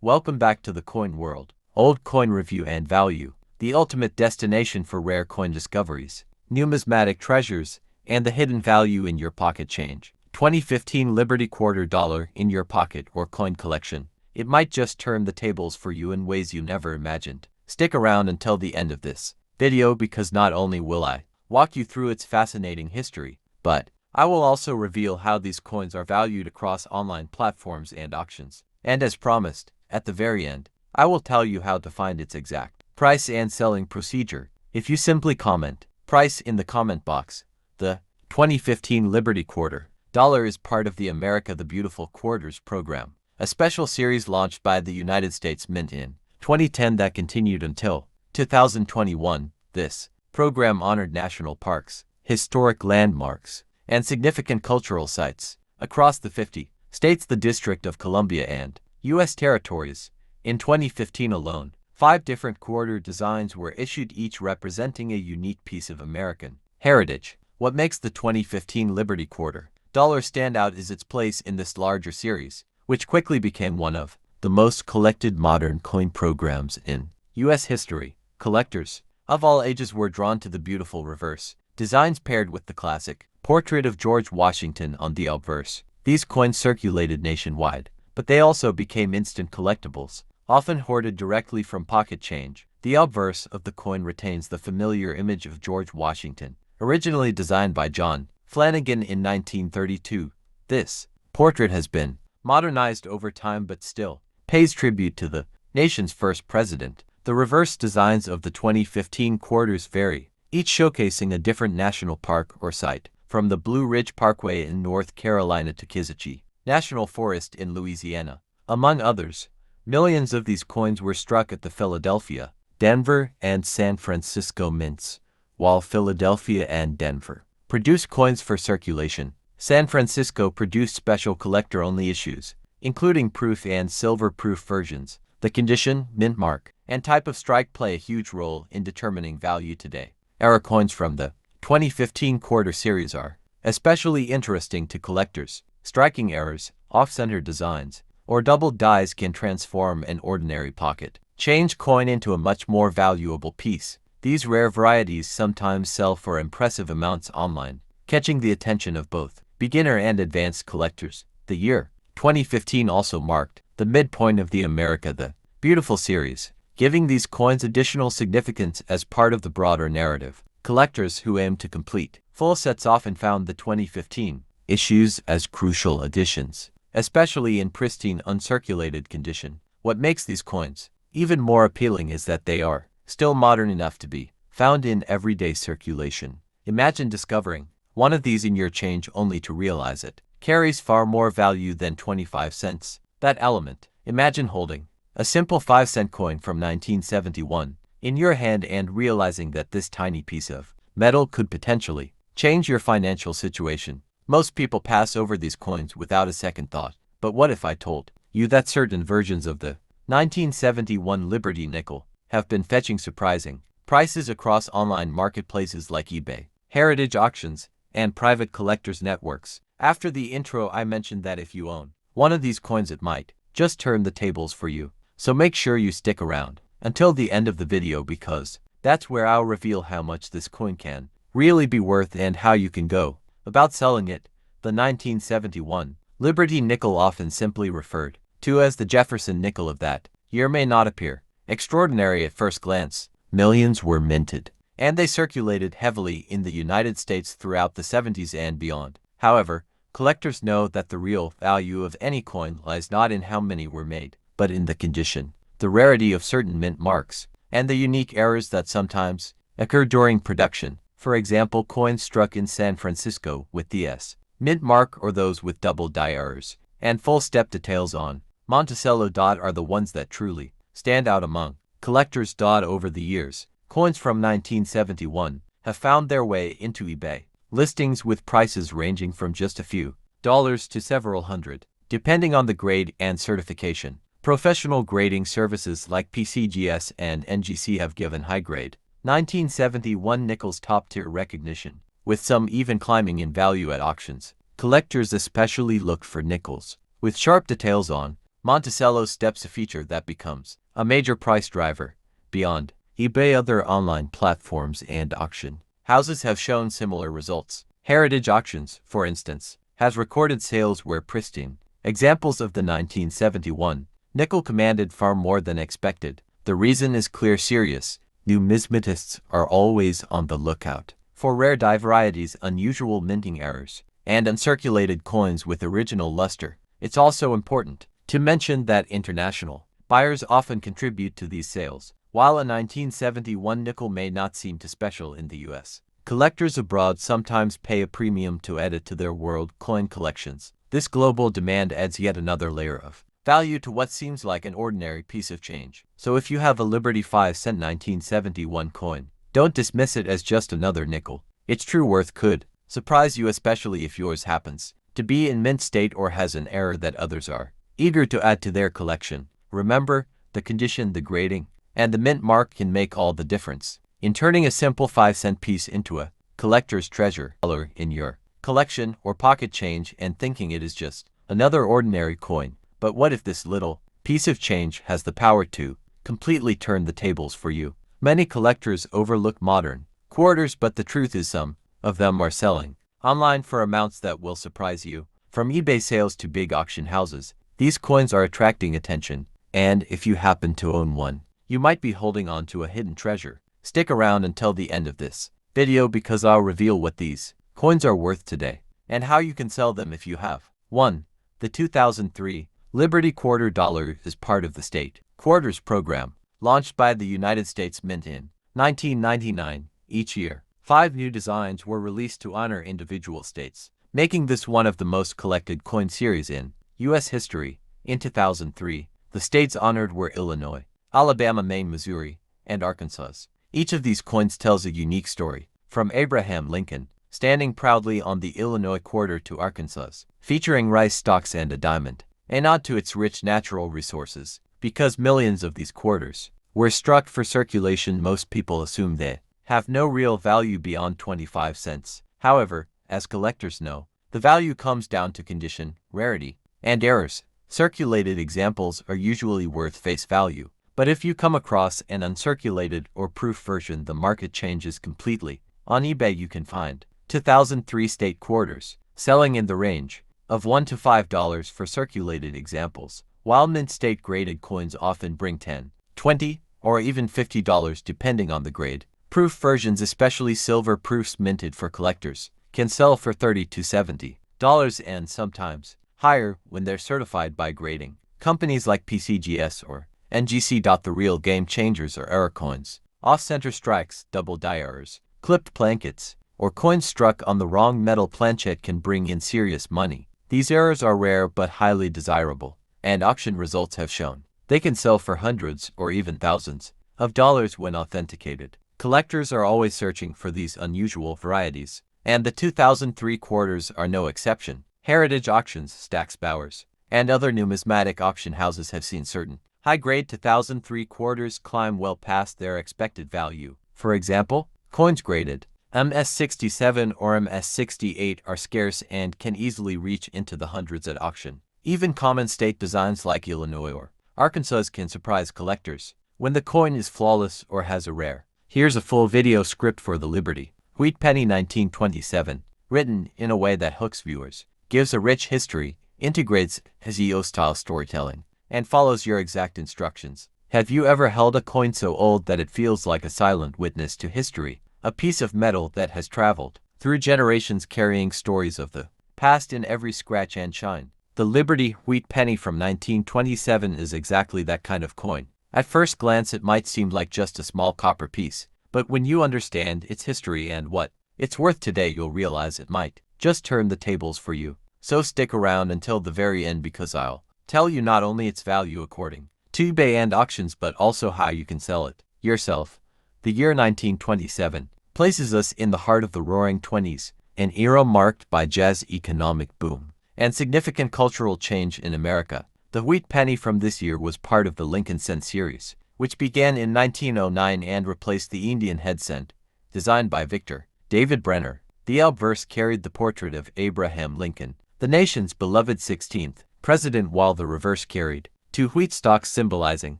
Welcome back to the coin world. Old coin review and value, the ultimate destination for rare coin discoveries, numismatic treasures, and the hidden value in your pocket change. 2015 Liberty Quarter Dollar in your pocket or coin collection. It might just turn the tables for you in ways you never imagined. Stick around until the end of this video because not only will I walk you through its fascinating history, but I will also reveal how these coins are valued across online platforms and auctions. And as promised, at the very end, I will tell you how to find its exact price and selling procedure. If you simply comment price in the comment box, the 2015 Liberty Quarter Dollar is part of the America the Beautiful Quarters program, a special series launched by the United States Mint in 2010 that continued until 2021. This program honored national parks, historic landmarks, and significant cultural sites across the 50 states, the District of Columbia, and U.S. territories. In 2015 alone, 5 different quarter designs were issued, each representing a unique piece of American heritage. What makes the 2015 Liberty Quarter Dollar stand out is its place in this larger series, which quickly became one of the most collected modern coin programs in U.S. history. Collectors of all ages were drawn to the beautiful reverse designs paired with the classic portrait of George Washington on the obverse. These coins circulated nationwide, but they also became instant collectibles, often hoarded directly from pocket change. The obverse of the coin retains the familiar image of George Washington, originally designed by John Flanagan in 1932. This portrait has been modernized over time but still pays tribute to the nation's first president. The reverse designs of the 2015 quarters vary, each showcasing a different national park or site, from the Blue Ridge Parkway in North Carolina to Kizichi National Forest in Louisiana, among others. Millions of these coins were struck at the Philadelphia, Denver, and San Francisco mints. While Philadelphia and Denver produced coins for circulation, San Francisco produced special collector-only issues, including proof and silver-proof versions. The condition, mint mark, and type of strike play a huge role in determining value today. Era coins from the 2015 quarter series are especially interesting to collectors. Striking errors, off-center designs, or doubled dies can transform an ordinary pocket change coin into a much more valuable piece. These rare varieties sometimes sell for impressive amounts online, catching the attention of both beginner and advanced collectors. The year 2015 also marked the midpoint of the America the Beautiful series, giving these coins additional significance as part of the broader narrative. Collectors who aim to complete full sets often found the 2015 issues as crucial additions, especially in pristine uncirculated condition. What makes these coins even more appealing is that they are still modern enough to be found in everyday circulation. Imagine discovering one of these in your change only to realize it carries far more value than 25 cents. That element. Imagine holding a simple 5-cent coin from 1971 in your hand and realizing that this tiny piece of metal could potentially change your financial situation. Most people pass over these coins without a second thought. But what if I told you that certain versions of the 1971 Liberty nickel have been fetching surprising prices across online marketplaces like eBay, heritage auctions, and private collectors networks? After the intro, I mentioned that if you own one of these coins, it might just turn the tables for you. So make sure you stick around until the end of the video because that's where I'll reveal how much this coin can really be worth and how you can go about selling it. The 1971 Liberty nickel, often simply referred to as the Jefferson nickel of that year, may not appear extraordinary at first glance. Millions were minted, and they circulated heavily in the United States throughout the 70s and beyond. However, collectors know that the real value of any coin lies not in how many were made, but in the condition, the rarity of certain mint marks, and the unique errors that sometimes occur during production. For example, coins struck in San Francisco with the S mint mark, or those with double die errors and full step details on Monticello. Are the ones that truly stand out among collectors. Over the years, coins from 1971 have found their way into eBay listings with prices ranging from just a few dollars to several hundred, depending on the grade and certification. Professional grading services like PCGS and NGC have given high-grade 1971 nickels top-tier recognition, with some even climbing in value at auctions. Collectors especially look for nickels with sharp details on Monticello steps a feature that becomes a major price driver. Beyond eBay, other online platforms and auction houses have shown similar results. Heritage Auctions, for instance, has recorded sales where pristine. Examples of the 1971 nickel commanded far more than expected. The reason is clear: serious numismatists are always on the lookout for rare die varieties, unusual minting errors, and uncirculated coins with original luster. It's also important to mention that international buyers often contribute to these sales. While a 1971 nickel may not seem too special in the US, collectors abroad sometimes pay a premium to add it to their world coin collections. This global demand adds yet another layer of value to what seems like an ordinary piece of change. So if you have a Liberty 5-cent 1971 coin, don't dismiss it as just another nickel. Its true worth could surprise you, especially if yours happens to be in mint state or has an error that others are eager to add to their collection. Remember, the condition, the grading, and the mint mark can make all the difference in turning a simple 5-cent piece into a collector's treasure in your collection or pocket change and thinking it is just another ordinary coin. But what if this little piece of change has the power to completely turn the tables for you? Many collectors overlook modern quarters, but the truth is some of them are selling online for amounts that will surprise you. From eBay sales to big auction houses, these coins are attracting attention, and if you happen to own one, you might be holding on to a hidden treasure. Stick around until the end of this video because I'll reveal what these coins are worth today and how you can sell them if you have. 1. The 2003 Liberty Quarter Dollar is part of the State Quarters program, launched by the United States Mint in 1999. Each year, 5 new designs were released to honor individual states, making this one of the most collected coin series in U.S. history. In 2003, the states honored were Illinois, Alabama, Maine, Missouri, and Arkansas. Each of these coins tells a unique story, from Abraham Lincoln standing proudly on the Illinois quarter to Arkansas, featuring rice stalks and a diamond, a nod to its rich natural resources. Because millions of these quarters were struck for circulation, most people assume they have no real value beyond 25 cents. However, as collectors know, the value comes down to condition, rarity, and errors. Circulated examples are usually worth face value, but if you come across an uncirculated or proof version, the market changes completely. On eBay you can find 2003 state quarters selling in the range of $1 to $5 for circulated examples, while mint state graded coins often bring $10, $20, or even $50 depending on the grade. Proof versions, especially silver proofs minted for collectors, can sell for $30 to $70 and sometimes higher when they're certified by grading companies like PCGS or NGC. The real game changers are error coins, off-center strikes, double die errors, clipped blankets, or coins struck on the wrong metal planchet can bring in serious money. These errors are rare but highly desirable, and auction results have shown they can sell for hundreds or even thousands of dollars when authenticated. Collectors are always searching for these unusual varieties, and the 2003 quarters are no exception. Heritage Auctions, Stack's Bowers, and other numismatic auction houses have seen certain high-grade 2003 quarters climb well past their expected value. For example, coins graded MS67 or MS68 are scarce and can easily reach into the hundreds at auction. Even common state designs like Illinois or Arkansas can surprise collectors when the coin is flawless or has a rare. Here's a full video script for the Liberty Wheat Penny 1927, written in a way that hooks viewers, gives a rich history, integrates SEO-style storytelling, and follows your exact instructions. Have you ever held a coin so old that it feels like a silent witness to history? A piece of metal that has traveled through generations, carrying stories of the past in every scratch and shine. The Liberty Wheat Penny from 1927 is exactly that kind of coin. At first glance it might seem like just a small copper piece, but when you understand its history and what it's worth today, you'll realize it might just turn the tables for you. So stick around until the very end because I'll tell you not only its value according to eBay and auctions, but also how you can sell it yourself. The year 1927 places us in the heart of the Roaring Twenties, an era marked by jazz, economic boom, and significant cultural change in America. The Wheat Penny from this year was part of the Lincoln Cent series, which began in 1909 and replaced the Indian head cent, designed by Victor David Brenner. The obverse carried the portrait of Abraham Lincoln, the nation's beloved 16th president, while the reverse carried Two wheat stalks symbolizing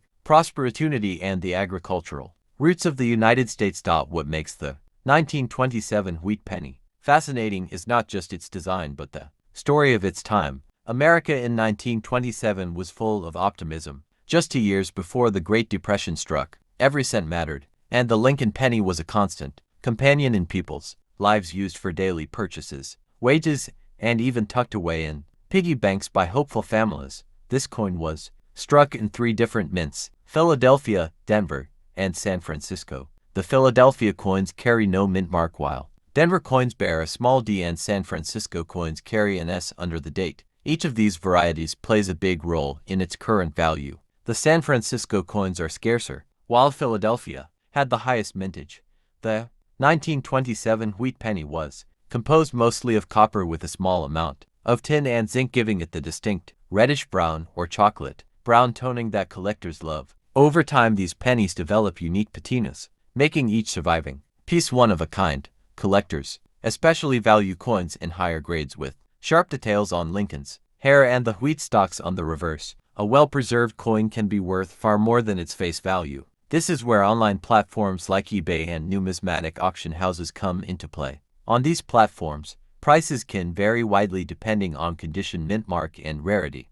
prosperity and the agricultural roots of the United States. What makes the 1927 wheat penny fascinating is not just its design but the story of its time. America in 1927 was full of optimism. Just 2 years before the Great Depression struck, every cent mattered, and the Lincoln penny was a constant companion in people's lives, used for daily purchases, wages, and even tucked away in piggy banks by hopeful families. This coin was struck in 3 different mints: Philadelphia, Denver, and San Francisco. The Philadelphia coins carry no mint mark, while Denver coins bear a small d, and San Francisco coins carry an S under the date. Each of these varieties plays a big role in its current value. The San Francisco coins are scarcer, while Philadelphia had the highest mintage. The 1927 wheat penny was composed mostly of copper with a small amount of tin and zinc, giving it the distinct reddish-brown or chocolate brown toning that collectors love. Over time, these pennies develop unique patinas, making each surviving piece one of a kind. Collectors especially value coins in higher grades with sharp details on Lincoln's hair and the wheat stalks on the reverse. A well-preserved coin can be worth far more than its face value. This is where online platforms like eBay and numismatic auction houses come into play. On these platforms, prices can vary widely depending on condition, mint mark, and rarity.